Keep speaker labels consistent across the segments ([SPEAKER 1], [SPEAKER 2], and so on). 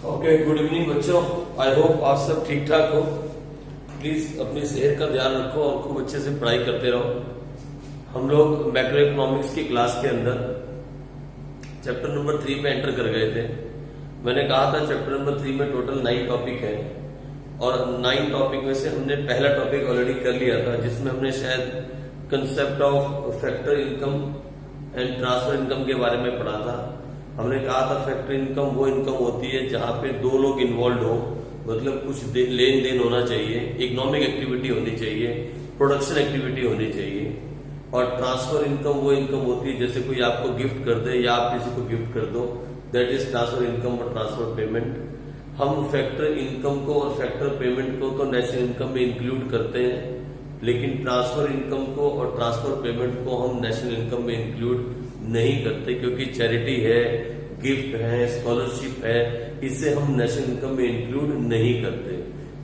[SPEAKER 1] Okay, good evening बच्चों। I hope आप सब ठीक ठाक हो। प्लीज अपनी सेहत का ध्यान रखो और खूब अच्छे से पढ़ाई करते रहो। हम लोग मैक्रो इकोनॉमिक्स की क्लास के अंदर चैप्टर नंबर 3 पे एंटर कर गए थे। मैंने कहा था चैप्टर नंबर 3 में टोटल 9 टॉपिक है और 9 टॉपिक में से हमने पहला टॉपिक ऑलरेडी कर लिया था, जिसमें हमने शायद concept of factor income and transfer income के बारे में पढ़ा था। हमने कहा था फैक्टर इनकम वो इनकम होती है जहां पे दो लोग इन्वॉल्व हो, मतलब कुछ लेन देन होना चाहिए, इकोनॉमिक एक्टिविटी होनी चाहिए, प्रोडक्शन एक्टिविटी होनी चाहिए। और ट्रांसफर इनकम वो इनकम होती है जैसे कोई आपको गिफ्ट कर दे या आप किसी को गिफ्ट कर दो, दैट इज ट्रांसफर इनकम और ट्रांसफर पेमेंट। हम फैक्टर इनकम को और फैक्टर पेमेंट को तो नेशनल इनकम में इंक्लूड करते हैं, लेकिन ट्रांसफर इनकम को और ट्रांसफर पेमेंट को हम नेशनल इनकम में इंक्लूड नहीं करते, क्योंकि चैरिटी है, गिफ्ट है, स्कॉलरशिप है, इसे हम नेशनल इनकम में इंक्लूड नहीं करते।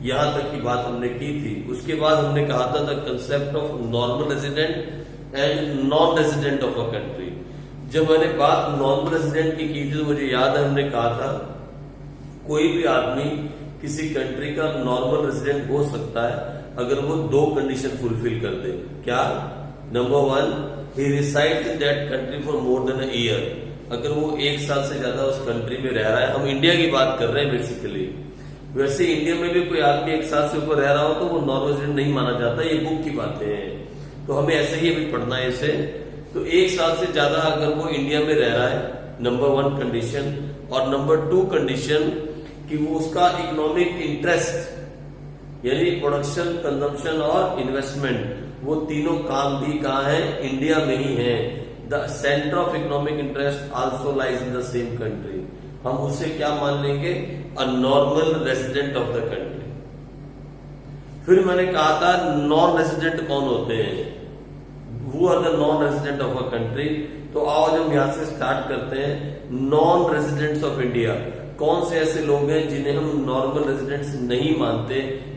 [SPEAKER 1] यहां तक की बात हमने की थी। उसके बाद हमने कहा था the concept of normal resident and non resident of a country. जब मैंने बात नॉर्मल रेजिडेंट की थी तो मुझे याद है हमने कहा था कोई भी आदमी किसी कंट्री का नॉर्मल रेजिडेंट हो सकता है अगर वो 2 कंडीशन फुलफिल कर दे। क्या? Number 1, he resides in that country for more than a year। अगर वो 1 साल से ज्यादा उस कंट्री में रह रहा है, हम इंडिया की बात कर रहे हैं बेसिकली। वैसे इंडिया में भी कोई आदमी 1 साल से ऊपर रह रहा हो तो वो नॉन रेजिडेंट नहीं माना जाता, ये बुक की बातें हैं, तो हमें ऐसे ही अभी पढ़ना है इसे। तो 1 साल से ज्यादा अगर वो इंडिया में रह रहा है, नंबर 1 कंडीशन। और नंबर 2 कंडीशन कि वो उसका इकोनॉमिक इंटरेस्ट यानी प्रोडक्शन, कंजम्पशन और इन्वेस्टमेंट, वो तीनों काम भी कहाँ है? इंडिया में ही है। The centre of economic interest also lies in the same country. हम उसे क्या मान लेंगे? अ normal resident of the country. फिर मैंने कहा था नॉन रेजिडेंट कौन होते हैं? वो are the non resident of a country. तो आओ हम यहां से स्टार्ट करते हैं। नॉन रेजिडेंट्स ऑफ इंडिया कौन से ऐसे लोग हैं जिन्हें हम नॉर्मल रेजिडेंट्स नहीं मानते,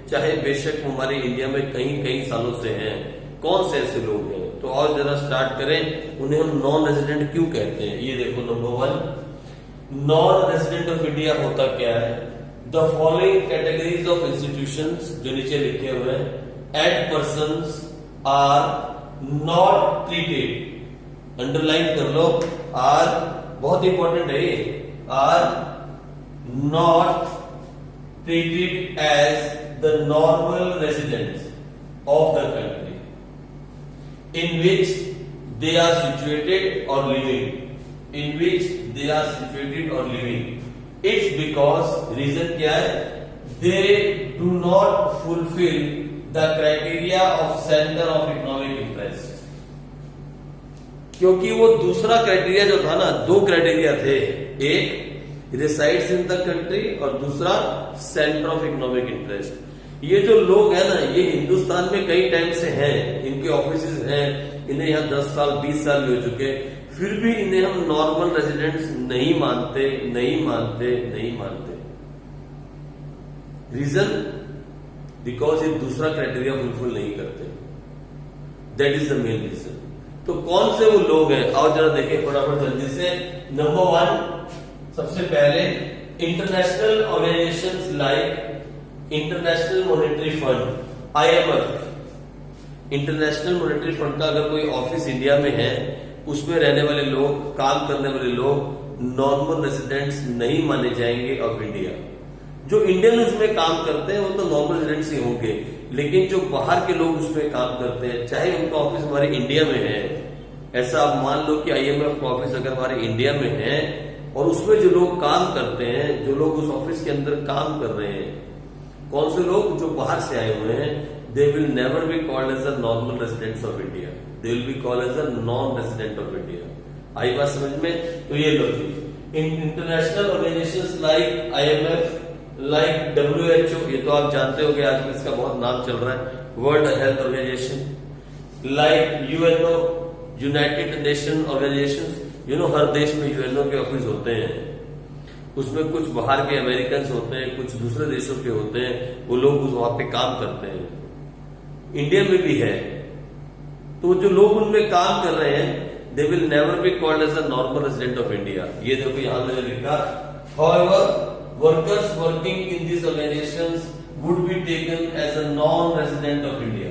[SPEAKER 1] चाहे बेशक हमारे इंडिया में कई सालों से हैं? कौन से ऐसे लोग हैं? तो और जरा स्टार्ट करें, उन्हें हम नॉन रेजिडेंट क्यों कहते हैं। ये देखो, number 1, non resident of India होता क्या है? The following categories of institutions, जो नीचे लिखे हुए हैं, and persons are not treated, underline कर लो, आर बहुत इंपॉर्टेंट है ये, are not treated as the normal residents of the country in which they are situated or living, in which they are situated or living. It's because reason क्या है? They do not fulfill the criteria of center of economic interest। क्योंकि वो दूसरा criteria जो था ना, 2 criteria थे, एक रिसाइड्स इन द कंट्री और दूसरा सेंटर ऑफ इकोनॉमिक इंटरेस्ट। ये जो लोग हैं ना, ये हिंदुस्तान में कई टाइम से हैं, इनके ऑफिसेज हैं, इन्हें यहाँ 10 साल 20 साल भी हो चुके, फिर भी इन्हें हम नॉर्मल रेजिडेंट्स नहीं मानते। रीजन? बिकॉज ये दूसरा क्राइटेरिया फुलफिल नहीं करते, that is the main reason. तो कौन से वो लोग हैं, आओ जरा देखें फटाफट जल्दी से। नंबर 1, सबसे पहले international organisations like international monetary fund, IMF। International monetary fund का अगर कोई ऑफिस इंडिया में है, उसमें रहने वाले लोग, काम करने वाले लोग नॉर्मल रेजिडेंट्स नहीं माने जाएंगे ऑफ इंडिया। जो इंडियन उसमें काम करते हैं वो तो नॉर्मल रेजिडेंट्स ही होंगे, लेकिन जो बाहर के लोग उसमें काम करते हैं, चाहे उनका ऑफिस हमारे इंडिया में है, ऐसा आप मान लो कि IMF का ऑफिस अगर हमारे इंडिया में है और उसमें जो लोग काम करते हैं, जो लोग उस ऑफिस के अंदर काम कर रहे हैं, कौन से लोग? जो बाहर से आए हुए हैं, they will never be called as a normal residents of India, they will be called as a non resident of India. आई बात समझ में? तो ये लो जी, international organisations like IMF, like WHO, ये तो आप जानते हो कि आजकल इसका बहुत नाम चल रहा है, world health organisation, like UNO, united nation organisation. हर देश में UNO के ऑफिस होते हैं, उसमें कुछ बाहर के अमेरिकन होते हैं, कुछ दूसरे देशों के होते हैं, वो लोग वहां पे काम करते हैं। इंडिया में भी है, तो जो लोग उनमें काम कर रहे हैं, they will never be called as a normal resident of India. ये देखो यहां मैंने लिखा, however workers working in this organizations would be taken as a non-resident of India.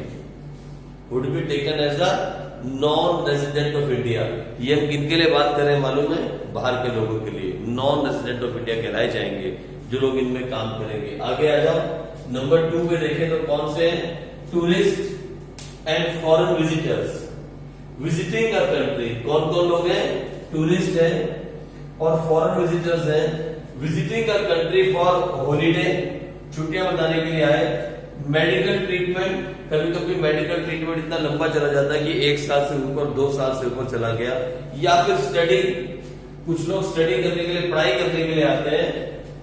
[SPEAKER 1] Would be taken as a non-resident of India. ये हम किनके लिए बात कर रहे हैं मालूम है? बाहर के लोगों के लिए non-resident of India कहलाए जाएंगे जो लोग इनमें काम करेंगे। आगे आ जाओ, नंबर 2 पे देखें तो कौन से हैं? Tourist and foreign visitors visiting a country. कौन कौन लोग हैं? टूरिस्ट हैं और फॉरेन विजिटर्स हैं। Visiting a country for holiday, छुट्टियां बताने के लिए आए। मेडिकल ट्रीटमेंट, कभी कभी मेडिकल ट्रीटमेंट इतना लंबा चला जाता है कि 1 साल से ऊपर 2 साल से ऊपर चला गया। या फिर स्टडी, कुछ लोग स्टडी करने के लिए, पढ़ाई करने के लिए आते हैं।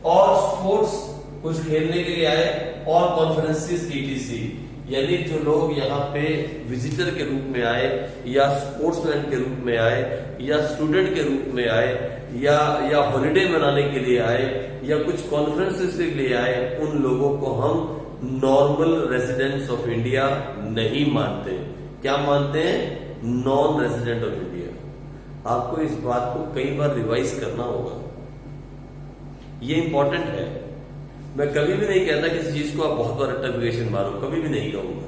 [SPEAKER 1] और स्पोर्ट्स, कुछ खेलने के लिए आए। और कॉन्फ्रेंसेस ETC, यानी जो लोग यहाँ पे विजिटर के रूप में आए या स्पोर्ट्समैन के रूप में आए या स्टूडेंट के रूप में आए या हॉलिडे मनाने के लिए आए या कुछ कॉन्फ्रेंसेस के लिए आए, उन लोगों को हम नॉर्मल रेजिडेंट्स ऑफ इंडिया नहीं मानते। क्या मानते हैं? Non resident of India. आपको इस बात को कई बार रिवाइज करना होगा, ये इंपॉर्टेंट है। मैं कभी भी नहीं कहता किसी चीज को आप बहुत बार रट्टाफिकेशन मारो, कभी भी नहीं कहूंगा।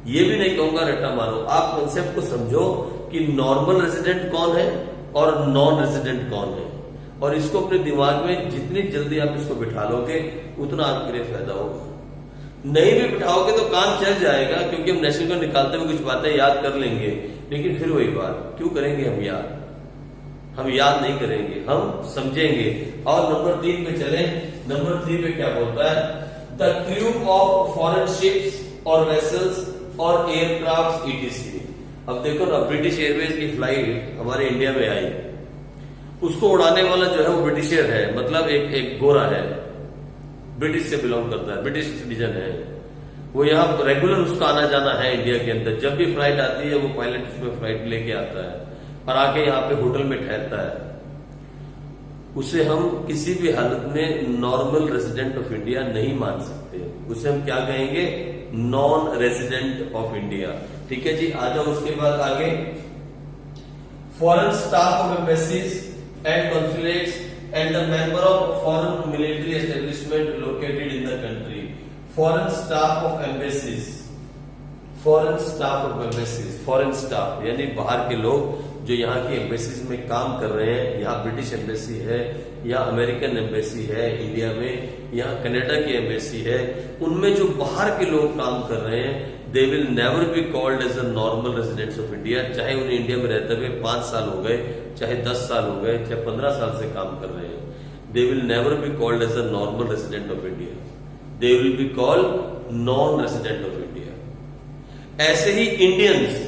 [SPEAKER 1] ये भी नहीं कहूंगा रट्टा मारो। आप कॉन्सेप्ट को समझो कि नॉर्मल रेजिडेंट कौन है और नॉन रेजिडेंट कौन है, और इसको अपने दिमाग में जितनी जल्दी आप इसको बिठा लोगे उतना आपके लिए फायदा होगा। नहीं भी बिठाओगे तो काम चल जाएगा, क्योंकि हम नेशनल को निकालते हुए कुछ बातें याद कर लेंगे, लेकिन फिर वही बात, क्यों करेंगे हम याद? हम याद नहीं करेंगे, हम समझेंगे। और नंबर 3 पे चले। नंबर 3 पे क्या बोलता है? The crew of foreign ships और वेसल्स और एयरक्राफ्ट ETC। अब देखो ना, ब्रिटिश एयरवेज की फ्लाइट हमारे इंडिया में आई, उसको उड़ाने वाला जो है वो ब्रिटिशर है, मतलब एक गोरा है, ब्रिटिश से बिलोंग करता है, ब्रिटिश सिटीजन है। वो यहाँ रेगुलर उसका आना जाना है इंडिया के अंदर। जब भी फ्लाइट आती है वो पायलट उसमें फ्लाइट लेके आता है और आके यहाँ पे होटल में ठहरता है। उसे हम किसी भी हालत में नॉर्मल रेजिडेंट ऑफ इंडिया नहीं मान सकते। उसे हम क्या कहेंगे? Non resident of India. ठीक है जी, आ जाओ उसके बाद आगे। Foreign staff of embassies and consulates and the member of foreign military establishment located in the country. Foreign staff of embassies, foreign staff of embassies, foreign staff यानी बाहर के लोग जो यहाँ की एम्बेसीज में काम कर रहे हैं। यहाँ ब्रिटिश एम्बेसी है, यहाँ अमेरिकन एम्बेसी है इंडिया में, यहाँ कनाडा की एम्बेसी है। उनमें जो बाहर के लोग काम कर रहे हैं, they will never be called as a normal residents of India. चाहे उन्हें इंडिया में रहते हुए 5 साल हो गए, चाहे 10 साल हो गए, चाहे 15 साल से काम कर रहे हैं, they will never be called as a normal resident of India. They will be called non resident of India. ऐसे ही इंडियंस,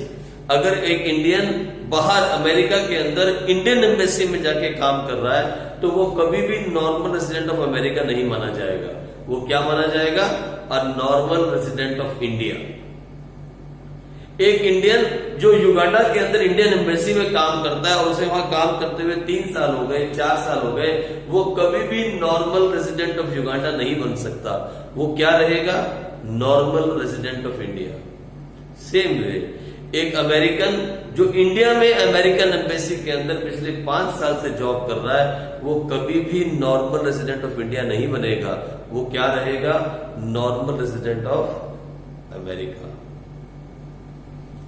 [SPEAKER 1] अगर एक इंडियन बाहर अमेरिका के अंदर इंडियन एम्बेसी में जाके काम कर रहा है तो वो कभी भी नॉर्मल रेजिडेंट ऑफ अमेरिका नहीं माना जाएगा। वो क्या माना जाएगा? अ नॉर्मल रेजिडेंट ऑफ इंडिया। एक इंडियन जो युगांडा के अंदर इंडियन एम्बेसी में काम करता है और उसे वहां काम करते हुए 3 साल हो गए, 4 साल हो गए, वो कभी भी नॉर्मल रेजिडेंट ऑफ युगांडा नहीं बन सकता। वो क्या रहेगा? Normal resident of India. Same way एक अमेरिकन जो इंडिया में अमेरिकन एम्बेसी के अंदर पिछले 5 साल से जॉब कर रहा है, वो कभी भी नॉर्मल रेजिडेंट ऑफ इंडिया नहीं बनेगा। वो क्या रहेगा? Normal resident of America.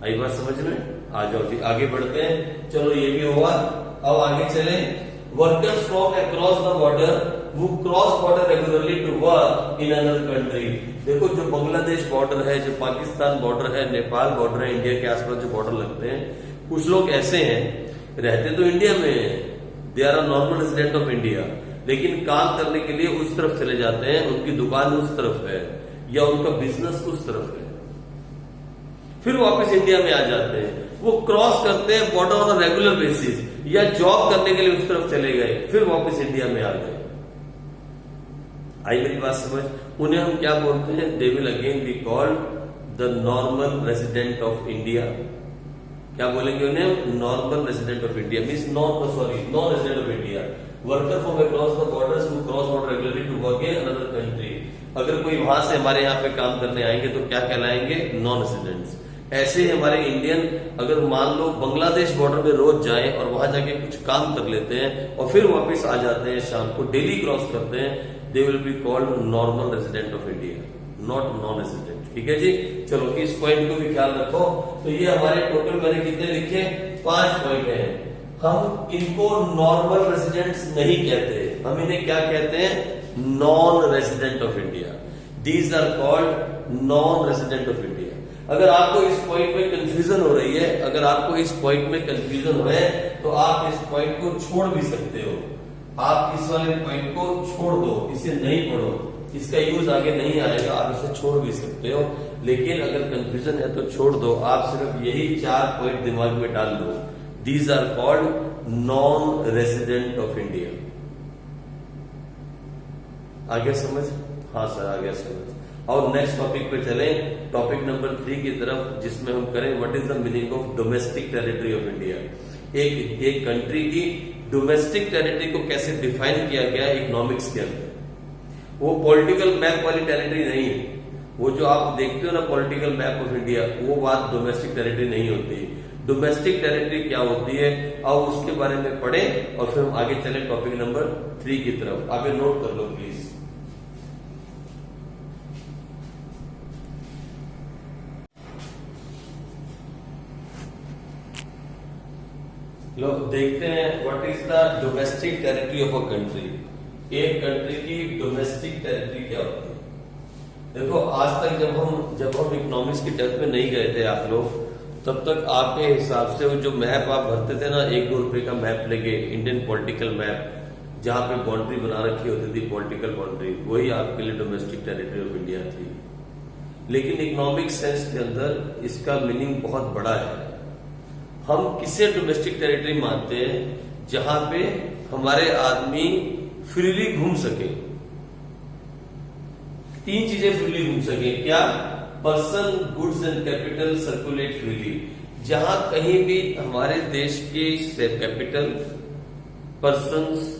[SPEAKER 1] आई बात समझ में? आ जाओ जी, आगे बढ़ते हैं। चलो ये भी हुआ, अब आगे चले। Workers from across the border वो cross border regularly to work in another country. देखो, जो बांग्लादेश बॉर्डर है, जो पाकिस्तान बॉर्डर है, नेपाल बॉर्डर है, इंडिया के आसपास जो बॉर्डर लगते हैं, कुछ लोग ऐसे हैं, रहते तो इंडिया में है, they are a normal resident of India, लेकिन काम करने के लिए उस तरफ चले जाते हैं, उनकी दुकान उस तरफ है या उनका बिजनेस उस तरफ है, फिर वापस इंडिया में आ जाते हैं। वो क्रॉस करते हैं border on a regular basis, या जॉब करने के लिए उस तरफ चले गए, फिर वापस इंडिया में आ गए। आई मेरी बात समझ? उन्हें हम क्या बोलते हैं? They will again be called the normal resident of India. क्या बोलेंगे उन्हें? Normal resident of India means non resident of India. Worker from across the borders who cross border regularly to work in another country. अगर कोई वहां से हमारे यहाँ पे काम करने आएंगे तो क्या कहलाएंगे? Non residents. ऐसे ही हमारे इंडियन अगर मान लो बांग्लादेश बॉर्डर में रोज जाएं और वहां जाके कुछ काम कर लेते हैं और फिर वापस आ जाते हैं शाम को, डेली क्रॉस करते हैं, they will be called normal resident of India, not non resident. ठीक है जी, चलो इस पॉइंट को भी ख्याल रखो। तो ये हमारे टोटल मैंने कितने लिखे, 5 पॉइंट है। हम इनको नॉर्मल रेजिडेंट्स नहीं कहते, हम इन्हें क्या कहते हैं, non resident of India. These are called non resident of India. अगर आपको इस पॉइंट में कंफ्यूजन हो रही है, अगर आपको इस पॉइंट में कंफ्यूजन हो है तो आप इस पॉइंट को छोड़ भी सकते हो। आप इस वाले पॉइंट को छोड़ दो, इसे नहीं पढ़ो, इसका यूज आगे नहीं आएगा, आप इसे छोड़ भी सकते हो। लेकिन अगर कंफ्यूजन है तो छोड़ दो, आप सिर्फ यही 4 पॉइंट दिमाग में डाल दो। These are called non resident of India. आगे समझ? हाँ सर, आगे समझ। और नेक्स्ट टॉपिक पे चले, टॉपिक नंबर 3 की तरफ, जिसमें हम करें what is the meaning of domestic territory of India. एक कंट्री की डोमेस्टिक टेरिटरी को कैसे डिफाइन किया गया है इकोनॉमिक्स के अंदर। वो पॉलिटिकल मैप वाली टेरिटरी नहीं है, वो जो आप देखते हो ना पॉलिटिकल मैप ऑफ इंडिया, वो बात डोमेस्टिक टेरिटरी नहीं होती। डोमेस्टिक टेरिटरी क्या होती है, अब उसके बारे में पढ़ें और फिर हम आगे चले टॉपिक नंबर 3 की तरफ। आगे नोट कर लो प्लीज। लोग देखते हैं what is the domestic territory of a country. एक कंट्री की डोमेस्टिक टेरिटरी क्या होती है। देखो आज तक जब हम इकोनॉमिक्स की टेस्ट में नहीं गए थे आप लोग, तब तक आपके हिसाब से वो जो मैप आप भरते थे ना, 1-2 रुपए का मैप लेके, इंडियन पॉलिटिकल मैप, जहां पे बाउंड्री बना रखी होती थी, पॉलिटिकल बाउंड्री, वही आपके लिए डोमेस्टिक टेरिटरी ऑफ इंडिया थी। लेकिन इकोनॉमिक सेंस के अंदर इसका मीनिंग बहुत बड़ा है। हम किसे डोमेस्टिक टेरिटरी मानते हैं, जहां पे हमारे आदमी फ्रीली घूम सके। 3 चीजें फ्रीली घूम सके, क्या, person, goods and capital circulate freely. जहां कहीं भी हमारे देश के कैपिटल, पर्संस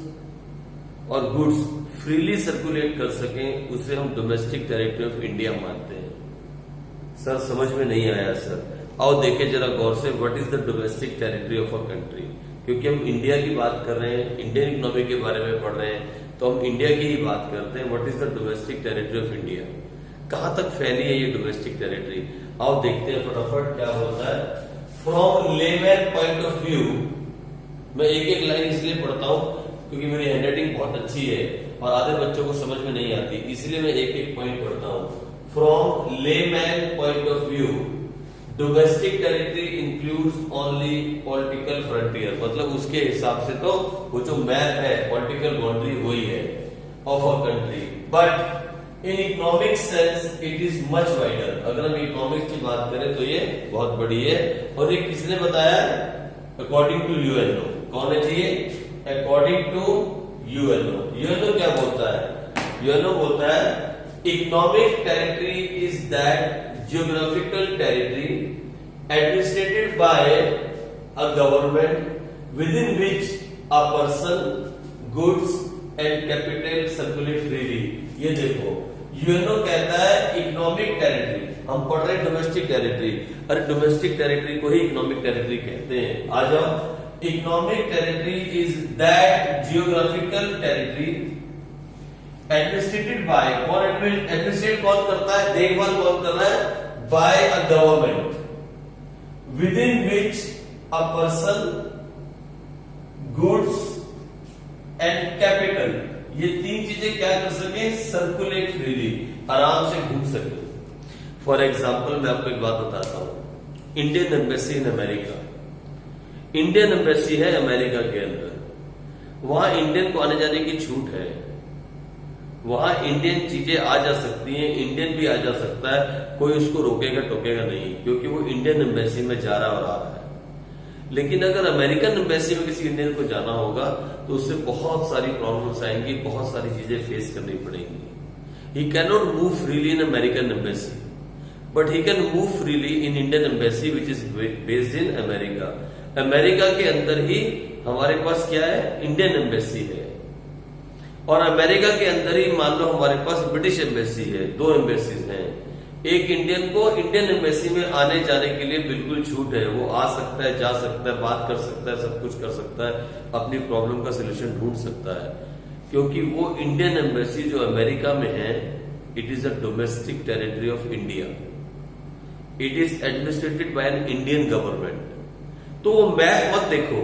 [SPEAKER 1] और गुड्स फ्रीली सर्कुलेट कर सकें, उसे हम डोमेस्टिक टेरिटरी ऑफ इंडिया मानते हैं। सर समझ में नहीं आया सर, आओ देखें जरा गौर से, what is the domestic territory of a country. क्योंकि हम इंडिया की बात कर रहे हैं, इंडियन इकोनॉमी के बारे में पढ़ रहे हैं, तो हम इंडिया की ही बात करते हैं। What is the domestic territory of India, कहां तक फैली है ये डोमेस्टिक टेरिटरी। आओ देखते हैं फटाफट क्या होता है। From layman point of view, मैं एक लाइन इसलिए पढ़ता हूं क्योंकि मेरी हैंडराइटिंग बहुत अच्छी है और आधे बच्चों को समझ में नहीं आती, इसलिए मैं एक पॉइंट पढ़ता हूं। From layman point of view, domestic territory includes only political frontier, मतलब उसके हिसाब से तो वो जो मैप है, पॉलिटिकल बाउंड्री वही है of a country. But in economic sense it is much wider. अगर हम इकोनॉमिक्स की बात करें तो ये बहुत बड़ी है। और ये किसने बताया, अकॉर्डिंग टू यूएनओ। कौन है जी, अकॉर्डिंग टू यूएनओ। यूएनओ क्या बोलता है, यूएनओ बोलता है economic territory is that geographical territory administrated by a government within which a person, goods and capital circulate freely। ये देखो यूएनओ कहता है इकोनॉमिक टेरिटरी, हम पढ़ रहे हैं डोमेस्टिक टेरिटरी, अरे डोमेस्टिक टेरिटरी को ही इकोनॉमिक टेरिटरी कहते हैं। आ जाओ, economic territory is that geographical territory administrated by, कौन एडमिनिस्ट्रेट कौन करता है, देखभाल कौन कर रहा है, by a government within which a person, goods and capital, ये 3 चीजें क्या कर सके, सर्कुलेट फ्रीली, आराम से घूम सके। फॉर एग्जाम्पल मैं आपको एक बात बताता हूं, Indian embassy in America, Indian embassy है अमेरिका के अंदर, वहां इंडियन को आने जाने की छूट है, वहां इंडियन चीजें आ जा सकती हैं, इंडियन भी आ जा सकता है, कोई उसको रोकेगा टोकेगा नहीं, क्योंकि वो इंडियन एम्बेसी में जा रहा और आ रहा है। लेकिन अगर अमेरिकन एम्बेसी में किसी इंडियन को जाना होगा तो उससे बहुत सारी प्रॉब्लम्स आएंगी, बहुत सारी चीजें फेस करनी पड़ेंगी। He can not move freely in American embassy, but he can move freely in Indian embassy which is based in America. America के अंदर ही हमारे पास क्या है, इंडियन एम्बेसी है, और अमेरिका के अंदर ही मान लो हमारे पास ब्रिटिश एम्बेसी है, 2 एम्बेसीज हैं। एक इंडियन को इंडियन एम्बेसी में आने जाने के लिए बिल्कुल छूट है। वो आ सकता है, जा सकता है, बात कर सकता है, सब कुछ कर सकता है, अपनी प्रॉब्लम का सोल्यूशन ढूंढ सकता है, क्योंकि वो इंडियन एम्बेसी जो अमेरिका में है, it is a domestic territory of India, it is administrated by an Indian government. तो वो मैप मत देखो,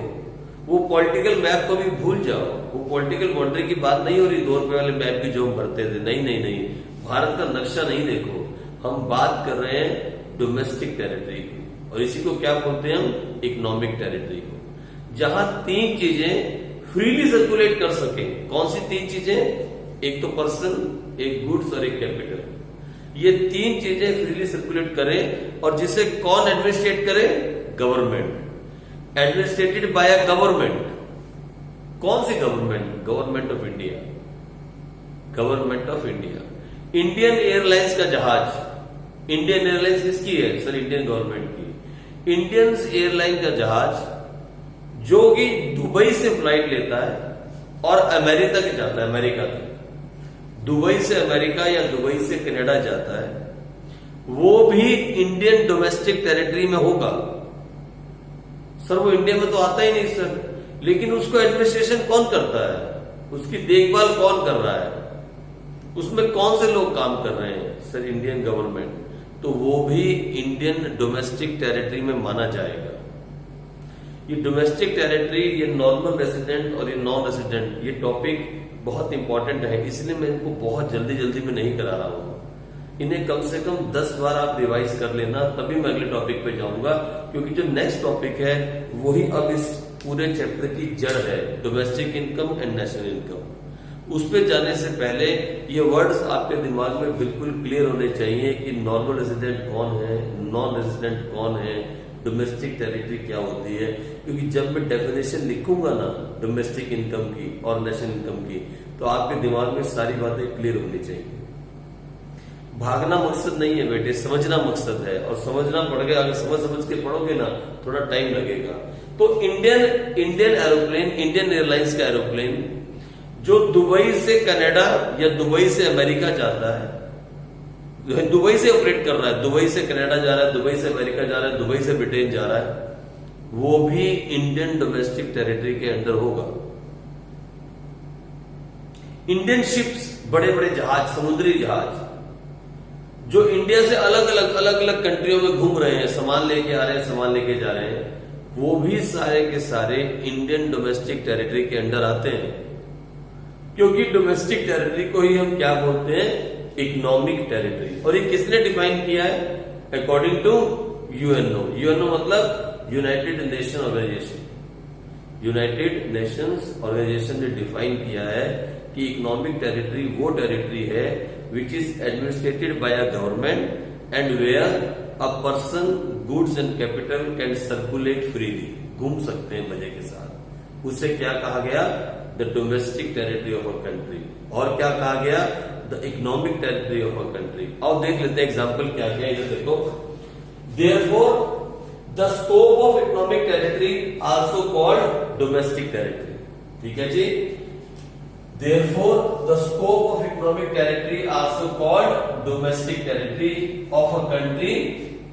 [SPEAKER 1] वो पॉलिटिकल मैप को भी भूल जाओ। वो पॉलिटिकल बाउंड्री की बात नहीं हो रही 2 रुपए वाले मैप की जो हम भरते थे। नहीं नहीं नहीं, भारत का नक्शा नहीं देखो, हम बात कर रहे हैं डोमेस्टिक टेरिटरी की, और इसी को क्या बोलते हैं हम, इकोनॉमिक टेरिटरी को, जहां 3 चीजें फ्रीली सर्कुलेट कर सके। कौन सी 3 चीजें? एक तो पर्सन, एक गुड्स और एक कैपिटल। ये 3 चीजें फ्रीली सर्कुलेट करें, और जिसे कौन एडमिनिस्ट्रेट करे? Government, administrated by a government. कौन सी government? Government of India, government of India. Indian airlines का जहाज, इंडियन एयरलाइंस किसकी है? सर, इंडियन गवर्नमेंट की। इंडियन एयरलाइन का जहाज जो कि दुबई से फ्लाइट लेता है और अमेरिका तक जाता है, अमेरिका तक, दुबई से अमेरिका या दुबई से कनाडा जाता है, वो भी इंडियन डोमेस्टिक टेरिटरी में होगा। सर, वो इंडिया में तो आता ही नहीं सर, लेकिन उसको एडमिनिस्ट्रेशन कौन करता है? उसकी देखभाल कौन कर रहा है? उसमें कौन से लोग काम कर रहे हैं? Sir, Indian government. तो वो भी इंडियन डोमेस्टिक टेरिटरी में माना जाएगा। ये डोमेस्टिक टेरिटरी, ये नॉर्मल रेसिडेंट और ये नॉन रेसिडेंट, ये टॉपिक बहुत इंपॉर्टेंट है, इसलिए मैं इनको बहुत जल्दी जल्दी में नहीं करा रहा हूं। इन्हें कम से कम 10 बार आप रिवाइज कर लेना, तभी मैं अगले टॉपिक पे जाऊंगा, क्योंकि जो नेक्स्ट टॉपिक है वही अब इस पूरे चैप्टर की जड़ है, domestic income and national income. उस पे जाने से पहले ये वर्ड्स आपके दिमाग में बिल्कुल क्लियर होने चाहिए कि नॉर्मल रेजिडेंट कौन है, नॉन रेजिडेंट कौन है, डोमेस्टिक टेरिटरी क्या होती है। क्योंकि जब मैं डेफिनेशन लिखूंगा ना डोमेस्टिक इनकम की और नेशनल इनकम की, तो आपके दिमाग में सारी बातें क्लियर होनी चाहिए। भागना मकसद नहीं है बेटे, समझना मकसद है, और समझना पड़ गया, अगर समझ के पढ़ोगे ना थोड़ा टाइम लगेगा। तो इंडियन एरोप्लेन, इंडियन एयरलाइंस का एरोप्लेन जो दुबई से कनाडा या दुबई से अमेरिका जाता है, दुबई से ऑपरेट कर रहा है, दुबई से कनाडा जा रहा है, दुबई से अमेरिका जा रहा है, दुबई से ब्रिटेन जा रहा है, वो भी इंडियन डोमेस्टिक टेरिटरी के अंदर होगा। इंडियन शिप्स, बड़े बड़े जहाज, समुद्री जहाज जो इंडिया से अलग अलग कंट्रियों में घूम रहे हैं, सामान लेके आ रहे हैं, सामान लेके जा रहे हैं, वो भी सारे के सारे इंडियन डोमेस्टिक टेरिटरी के अंदर आते हैं। क्योंकि डोमेस्टिक टेरिटरी को ही हम क्या बोलते हैं? Economic territory. और ये किसने डिफाइन किया है? According to UNO. यूएनओ मतलब United nation Organisation. United Nations Organisation ने डिफाइन किया है कि इकोनॉमिक टेरिटरी वो टेरिटरी है which is administrated by a government and where a person, goods and capital can circulate freely, घूम सकते हैं मजे के साथ। उसे क्या कहा गया? The domestic territory of a country। और क्या कहा गया? The economic territory of a country। और देख लेते हैं एग्जाम्पल क्या क्या है, इधर देखो। Therefore, the scope of economic territory also called domestic territory। ठीक है जी। Therefore, the scope of economic territory, also called domestic territory of a country,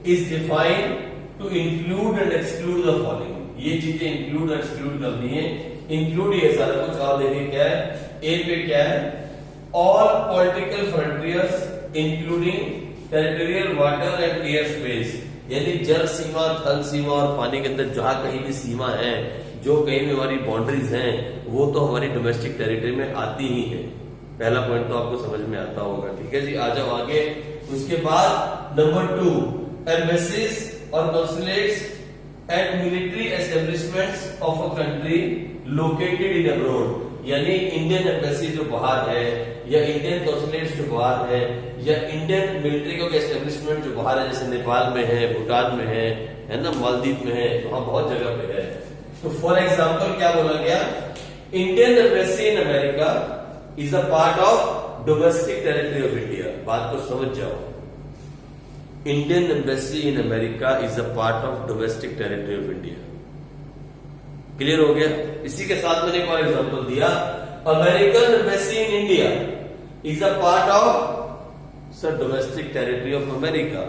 [SPEAKER 1] is defined to include and exclude the following। ये चीजें include और exclude करनी है। include ये सारा कुछ, और देखिए क्या है, A पे क्या है? all political frontiers including territorial water and air space, यानी जल सीमा, थल सीमा और पानी के अंदर जहां कहीं भी सीमा है, जो कहीं भी हमारी बाउंड्रीज हैं, वो तो हमारी डोमेस्टिक टेरिटरी में आती ही है। पहला पॉइंट तो आपको समझ में आता होगा। ठीक है जी, आ जाओ आगे। उसके बाद नंबर 2, एम्बेसीज और consulates and military establishments of a country located in abroad, यानी इंडियन एम्बेसी जो बाहर है, या इंडियन कंसुलेट्स जो बाहर है, या इंडियन मिलिट्री का एस्टेब्लिशमेंट जो बाहर है, जैसे नेपाल में है, भूटान में है ना, मालदीव में है, वहां बहुत जगह पे है। तो फॉर एग्जाम्पल क्या बोला गया? Indian embassy in America is a part of domestic territory of India. बात को समझ जाओ। Indian embassy in America is a part of domestic territory of India. Clear हो गया? इसी के साथ मैंने एक और एग्जाम्पल दिया, American embassy in India is a part of, sir domestic territory of America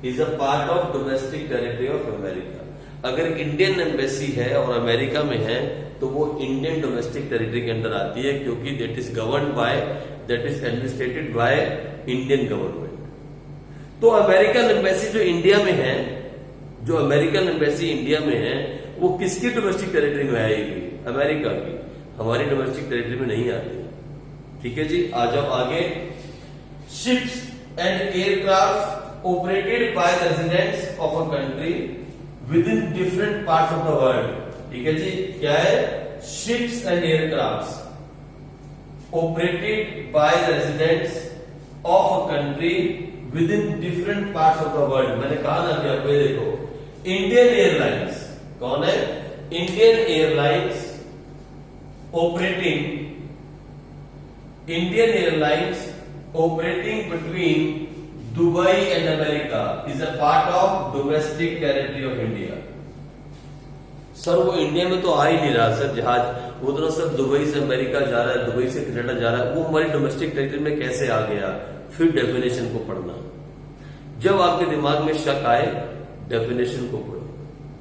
[SPEAKER 1] is a part of domestic territory of America. अगर इंडियन एम्बेसी है और अमेरिका में है तो वो इंडियन डोमेस्टिक टेरिटरी के अंदर आती है, क्योंकि that is governed bye, that is administrated by Indian government. तो अमेरिकन एम्बेसी जो इंडिया में है, जो अमेरिकन एम्बेसी इंडिया में है, वो किसकी डोमेस्टिक टेरिटरी में आएगी? अमेरिका की। हमारी डोमेस्टिक टेरिटरी में नहीं आती। ठीक है जी, आ जाओ आगे। Ships and aircraft operated by the residents of a country with in different parts of the world. ठीक है जी, क्या है? Ships and aircraft operated by the residents of a country with in different parts of the world. मैंने कहा ना कि आपको ये देखो, इंडियन एयरलाइंस कौन है? Indian airlines operating, Indian airlines operating between Dubai and America is a part of domestic territory of India. Sir वो इंडिया में तो आ ही नहीं रहा सर जहाज, वो तो सब दुबई से अमेरिका जा रहा है, दुबई से कनाडा जा रहा है, वो हमारी डोमेस्टिक टेरिटरी में कैसे आ गया? फिर डेफिनेशन को पढ़ना। जब आपके दिमाग में शक आए, डेफिनेशन को पढ़ो,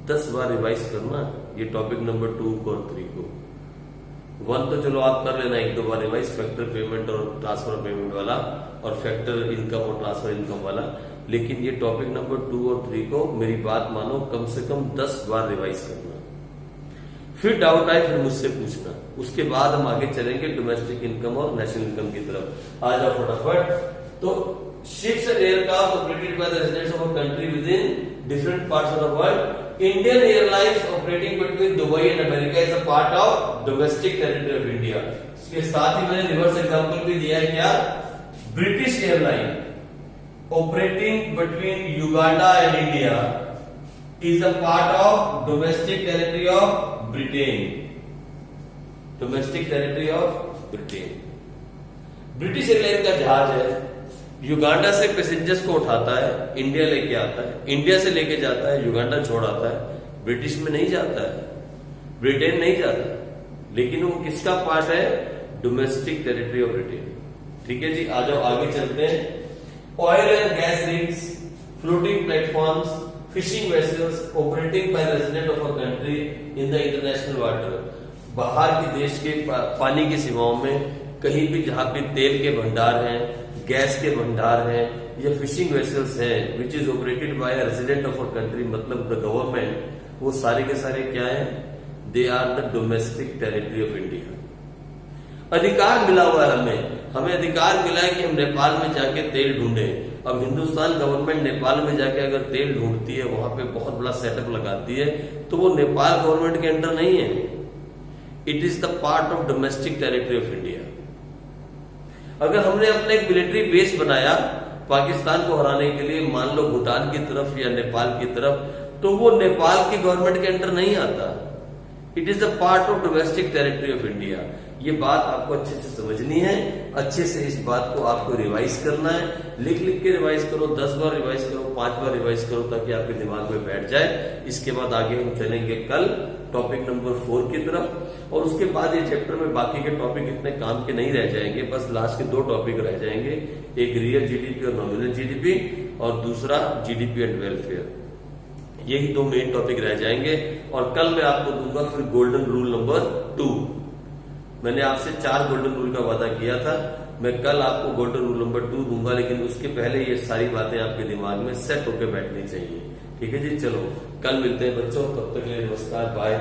[SPEAKER 1] 10 बार रिवाइज करना ये टॉपिक नंबर 2 और 3 को। 1 तो चलो आप कर लेना 1-2 बार रिवाइज, फैक्टर पेमेंट और ट्रांसफर पेमेंट वाला, और फैक्टर इनकम और ट्रांसफर इनकम वाला। लेकिन ये टॉपिक नंबर 2 और 3 को मेरी बात मानो, कम से कम 10 बार रिवाइज करना। फिर डाउट आए फिर मुझसे पूछना, उसके बाद हम आगे चलेंगे डोमेस्टिक इनकम और नेशनल इनकम की तरफ। आ जाओ फटाफट। तो ships and aircraft operated by the residents of a country with in different parts of the world, Indian airlines operating between Dubai and America is a part of domestic territory of India. इसके साथ ही मैंने reverse example भी दिया है, क्या? British airline operating between Uganda and India is a part of domestic territory of Britain. Domestic territory of Britain. British airline का जहाज है, युगांडा से पैसेंजर्स को उठाता है, इंडिया लेके आता है, इंडिया से लेके जाता है, युगांडा छोड़ आता है, ब्रिटिश में नहीं जाता है, ब्रिटेन नहीं जाता, लेकिन वो किसका पार्ट है? Domestic territory of Britain. ठीक है जी, आ जाओ आगे चलते हैं। Oil and gas rigs, floating platforms, fishing vessels operating by resident of a country in the international water. बाहर के देश के पानी की सीमाओं में कहीं भी जहां पे तेल के भंडार हैं, गैस के भंडार हैं, या फिशिंग वेसल्स हैं which is operated by resident of a country, मतलब द गवर्नमेंट, वो सारे के सारे क्या है? They are the domestic territory of India. अधिकार मिला हुआ है हमें अधिकार मिला है कि हम नेपाल में जाके तेल ढूंढे। अब हिंदुस्तान गवर्नमेंट नेपाल में जाके अगर तेल ढूंढती है, वहां पे बहुत बड़ा सेटअप लगाती है, तो वो नेपाल गवर्नमेंट के अंडर नहीं है। It is the part of domestic territory of India. अगर हमने अपना एक मिलिट्री बेस बनाया पाकिस्तान को हराने के लिए, मान लो भूटान की तरफ या नेपाल की तरफ, तो वो नेपाल की गवर्नमेंट के अंडर नहीं आता। It is the part of domestic territory of India. ये बात आपको अच्छे से समझनी है, अच्छे से इस बात को आपको रिवाइज करना है। लिख लिख के रिवाइज करो, 10 बार रिवाइज करो, 5 बार रिवाइज करो, ताकि आपके दिमाग में बैठ जाए। इसके बाद आगे हम चलेंगे कल टॉपिक नंबर 4 की तरफ, और उसके बाद ये चैप्टर में बाकी के टॉपिक इतने काम के नहीं रह जाएंगे, बस लास्ट के 2 टॉपिक रह जाएंगे, एक रियल जीडीपी और नॉमिनल जीडीपी, और दूसरा जीडीपी एंड वेलफेयर। यही 2 मेन टॉपिक रह जाएंगे, और कल मैं आपको दूंगा फिर गोल्डन रूल नंबर 2। मैंने आपसे 4 गोल्डन रूल का वादा किया था, मैं कल आपको गोल्डन रूल नंबर 2 दूंगा, लेकिन उसके पहले ये सारी बातें आपके दिमाग में सेट होकर बैठनी चाहिए। ठीक है जी, चलो कल मिलते हैं बच्चों, तब तक के लिए नमस्कार, बाय।